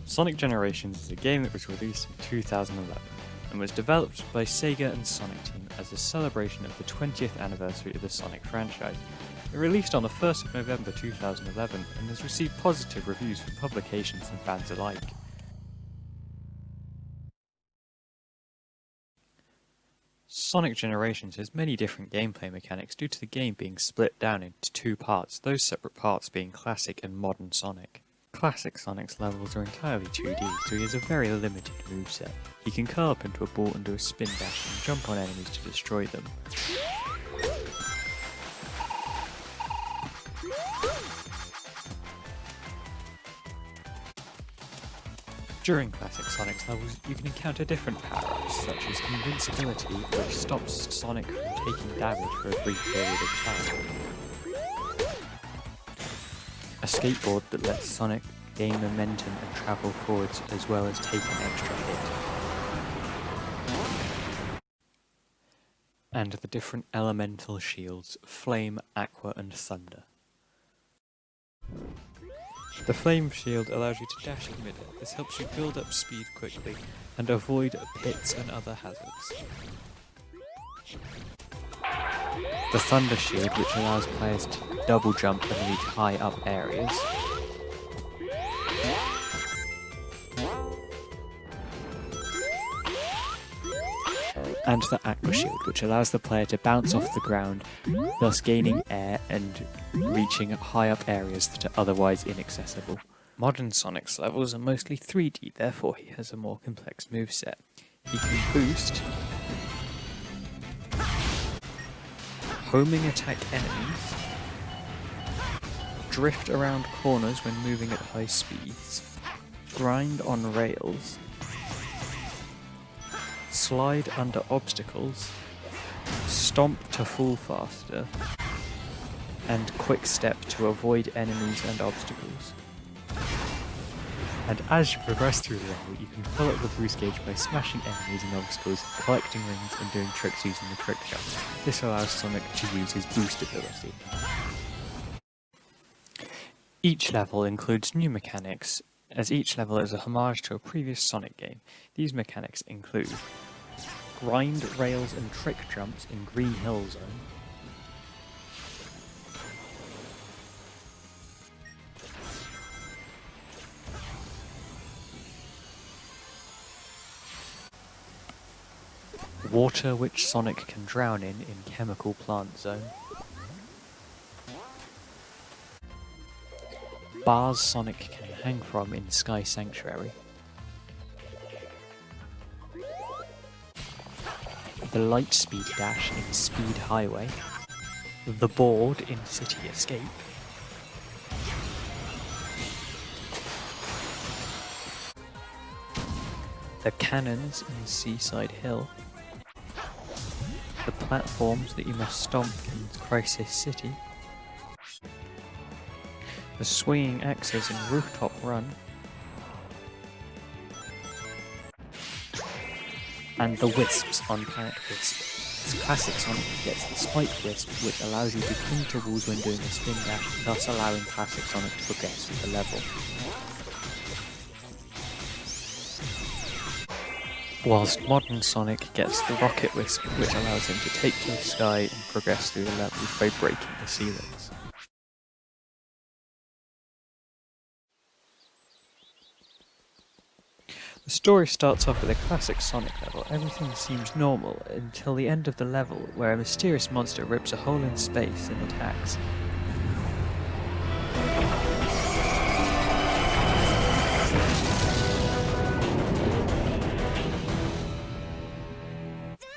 Sonic Generations is a game that was released in 2011 and was developed by Sega and Sonic Team as a celebration of the 20th anniversary of the Sonic franchise. It released on the 1st of November 2011 and has received positive reviews from publications and fans alike. Sonic Generations has many different gameplay mechanics due to the game being split down into two parts, those separate parts being Classic and Modern Sonic. Classic Sonic's levels are entirely 2D, so he has a very limited moveset. He can curl up into a ball and do a spin dash and jump on enemies to destroy them. During Classic Sonic's levels, you can encounter different power-ups, such as Invincibility, which stops Sonic from taking damage for a brief period of time. A skateboard that lets Sonic gain momentum and travel forwards as well as take an extra hit. And the different elemental shields, Flame, Aqua and Thunder. The Flame Shield allows you to dash in midair. This helps you build up speed quickly and avoid pits and other hazards. The Thunder Shield, which allows players to double jump and reach high up areas. And the Aqua Shield, which allows the player to bounce off the ground, thus gaining air and reaching high up areas that are otherwise inaccessible. Modern Sonic's levels are mostly 3D, therefore he has a more complex moveset. He can boost, homing attack enemies, drift around corners when moving at high speeds, grind on rails, slide under obstacles, stomp to fall faster, and quick step to avoid enemies and obstacles. And as you progress through the level, you can fill up the boost gauge by smashing enemies and obstacles, collecting rings and doing tricks using the trick shot. This allows Sonic to use his boost ability. Each level includes new mechanics, as each level is a homage to a previous Sonic game. These mechanics include grind rails and trick jumps in Green Hill Zone, water which Sonic can drown in Chemical Plant Zone, bars Sonic can hang from in Sky Sanctuary, the light speed dash in Speed Highway, the board in City Escape, the cannons in Seaside Hill, the platforms that you must stomp in Crisis City, the swinging axes in Rooftop Run, and the wisps on Planet Wisp. This classic Sonic gets the Spike Wisp, which allows you to cling to walls when doing a spin dash, thus allowing classic Sonic to progress with the level. Whilst modern Sonic gets the Rocket Wisp, which allows him to take to the sky and progress through the levels by breaking the ceilings. The story starts off with a classic Sonic level. Everything seems normal until the end of the level, where a mysterious monster rips a hole in space and attacks.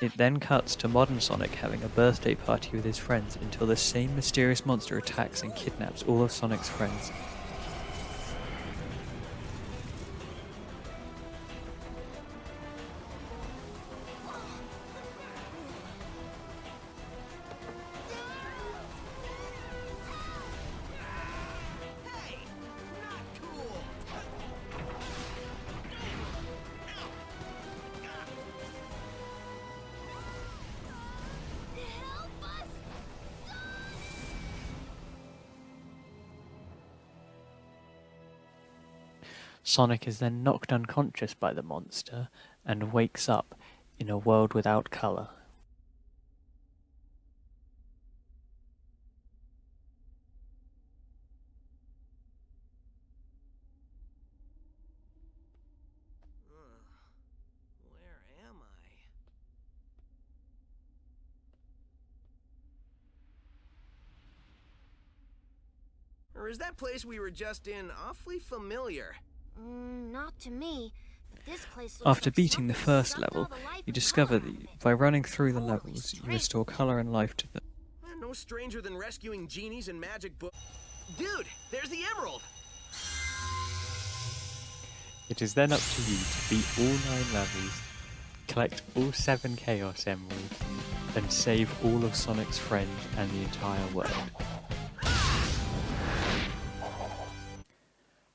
It then cuts to modern Sonic having a birthday party with his friends until the same mysterious monster attacks and kidnaps all of Sonic's friends. Sonic is then knocked unconscious by the monster and wakes up in a world without colour. Where am I? Or is that place we were just in awfully familiar? Not to me. This place looks After like beating the something first sucked level, all the life you and discover color out of that it. by running through the Holy levels, you strength. restore colour and life to them. No stranger than rescuing genies and magic book. Dude, there's the emerald! It is then up to you to beat all 9 levels, collect all 7 Chaos Emeralds, and save all of Sonic's friends and the entire world.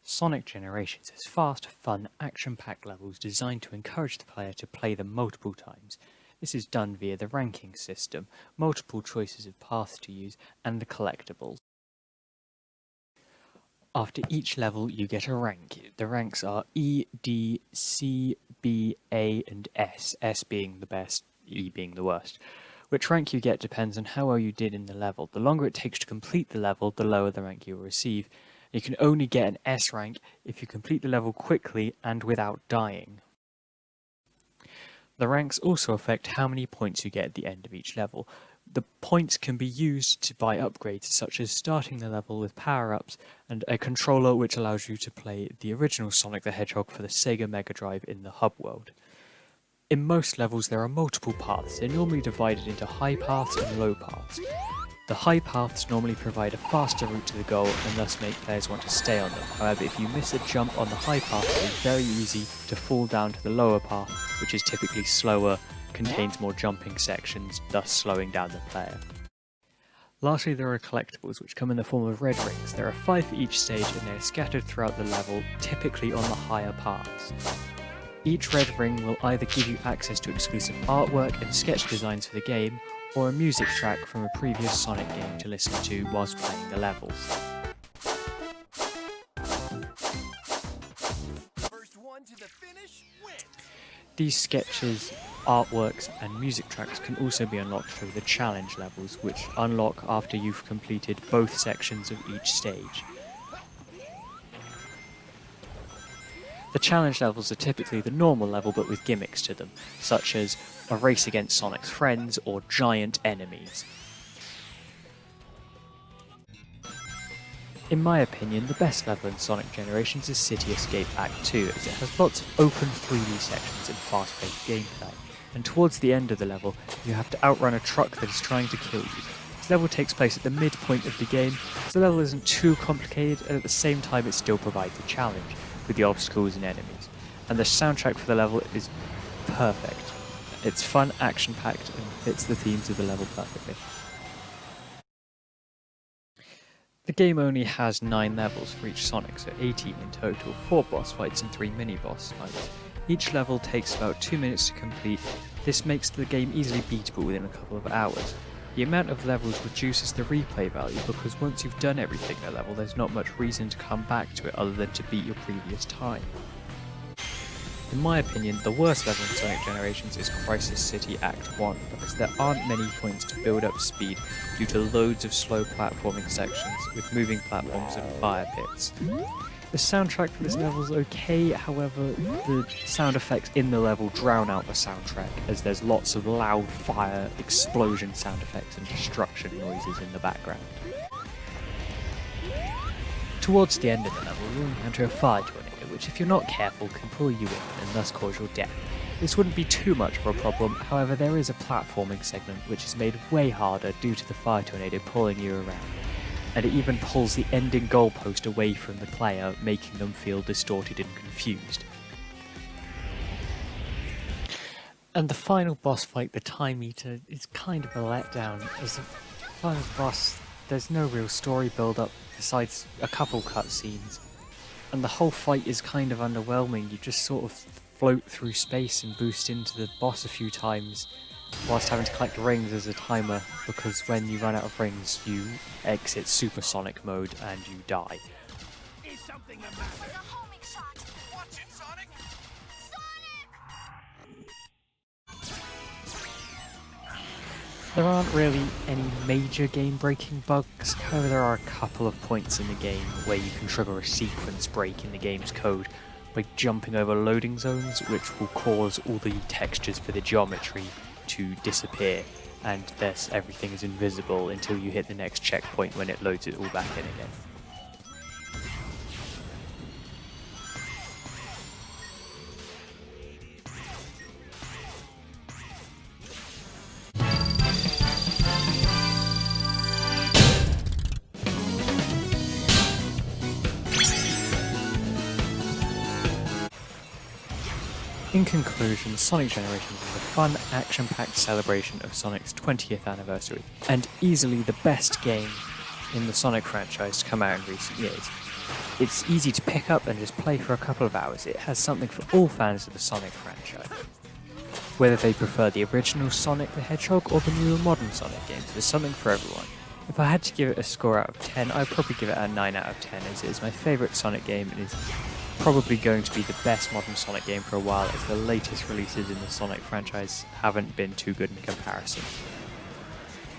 Sonic Generations has fast, fun, action-packed levels designed to encourage the player to play them multiple times. This is done via the ranking system, multiple choices of paths to use, and the collectibles. After each level you get a rank. The ranks are E, D, C, B, A and S, S being the best, E being the worst. Which rank you get depends on how well you did in the level. The longer it takes to complete the level, the lower the rank you will receive. You can only get an S rank if you complete the level quickly and without dying. The ranks also affect how many points you get at the end of each level. The points can be used to buy upgrades such as starting the level with power-ups and a controller which allows you to play the original Sonic the Hedgehog for the Sega Mega Drive in the hub world. In most levels there are multiple paths. They're normally divided into high paths and low paths. The high paths normally provide a faster route to the goal and thus make players want to stay on them. However, if you miss a jump on the high path, it is very easy to fall down to the lower path, which is typically slower, contains more jumping sections, thus slowing down the player. Lastly, there are collectibles, which come in the form of red rings. There are 5 for each stage and they are scattered throughout the level, typically on the higher paths. Each red ring will either give you access to exclusive artwork and sketch designs for the game, or a music track from a previous Sonic game to listen to whilst playing the levels. First one to the finish wins! These sketches, artworks and music tracks can also be unlocked through the challenge levels, which unlock after you've completed both sections of each stage. The challenge levels are typically the normal level but with gimmicks to them, such as a race against Sonic's friends or giant enemies. In my opinion, the best level in Sonic Generations is City Escape Act 2, as it has lots of open 3D sections and fast-paced gameplay, and towards the end of the level you have to outrun a truck that is trying to kill you. This level takes place at the midpoint of the game, so the level isn't too complicated and at the same time it still provides a challenge with the obstacles and enemies, and the soundtrack for the level is perfect. It's fun, action-packed, and fits the themes of the level perfectly. The game only has 9 levels for each Sonic, so 18 in total, 4 boss fights and 3 mini-boss fights. Each level takes about 2 minutes to complete. This makes the game easily beatable within a couple of hours. The amount of levels reduces the replay value because once you've done everything in a level, there's not much reason to come back to it other than to beat your previous time. In my opinion, the worst level in Sonic Generations is Crisis City Act 1, because there aren't many points to build up speed due to loads of slow platforming sections with moving platforms and fire pits. The soundtrack for this level is okay, however, the sound effects in the level drown out the soundtrack, as there's lots of loud fire, explosion sound effects and destruction noises in the background. Towards the end of the level, you'll encounter a fire tornado, which if you're not careful can pull you in and thus cause your death. This wouldn't be too much of a problem, however there is a platforming segment which is made way harder due to the fire tornado pulling you around, and it even pulls the ending goalpost away from the player, making them feel distorted and confused. And the final boss fight, the Time Eater, is kind of a letdown. As a final boss, there's no real story build-up besides a couple cutscenes, and the whole fight is kind of underwhelming. You just sort of float through space and boost into the boss a few times, whilst having to collect rings as a timer, because when you run out of rings you exit supersonic mode and you die. Is something the matter? There aren't really any major game-breaking bugs, however there are a couple of points in the game where you can trigger a sequence break in the game's code by jumping over loading zones, which will cause all the textures for the geometry to disappear, and thus everything is invisible until you hit the next checkpoint when it loads it all back in again. In conclusion, Sonic Generations is a fun, action-packed celebration of Sonic's 20th anniversary, and easily the best game in the Sonic franchise to come out in recent years. It's easy to pick up and just play for a couple of hours. It has something for all fans of the Sonic franchise. Whether they prefer the original Sonic the Hedgehog or the newer modern Sonic games, there's something for everyone. If I had to give it a score out of 10, I'd probably give it a 9 out of 10, as it is my favourite Sonic game and is probably going to be the best modern Sonic game for a while, as the latest releases in the Sonic franchise haven't been too good in comparison.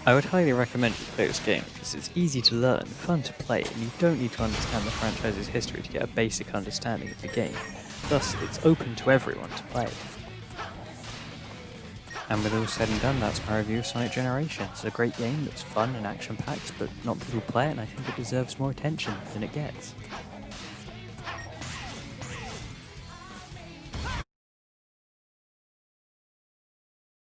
I would highly recommend you play this game because it's easy to learn, fun to play, and you don't need to understand the franchise's history to get a basic understanding of the game. Thus, it's open to everyone to play. And with all said and done, that's my review of Sonic Generations. It's a great game that's fun and action-packed, but not people play it, and I think it deserves more attention than it gets.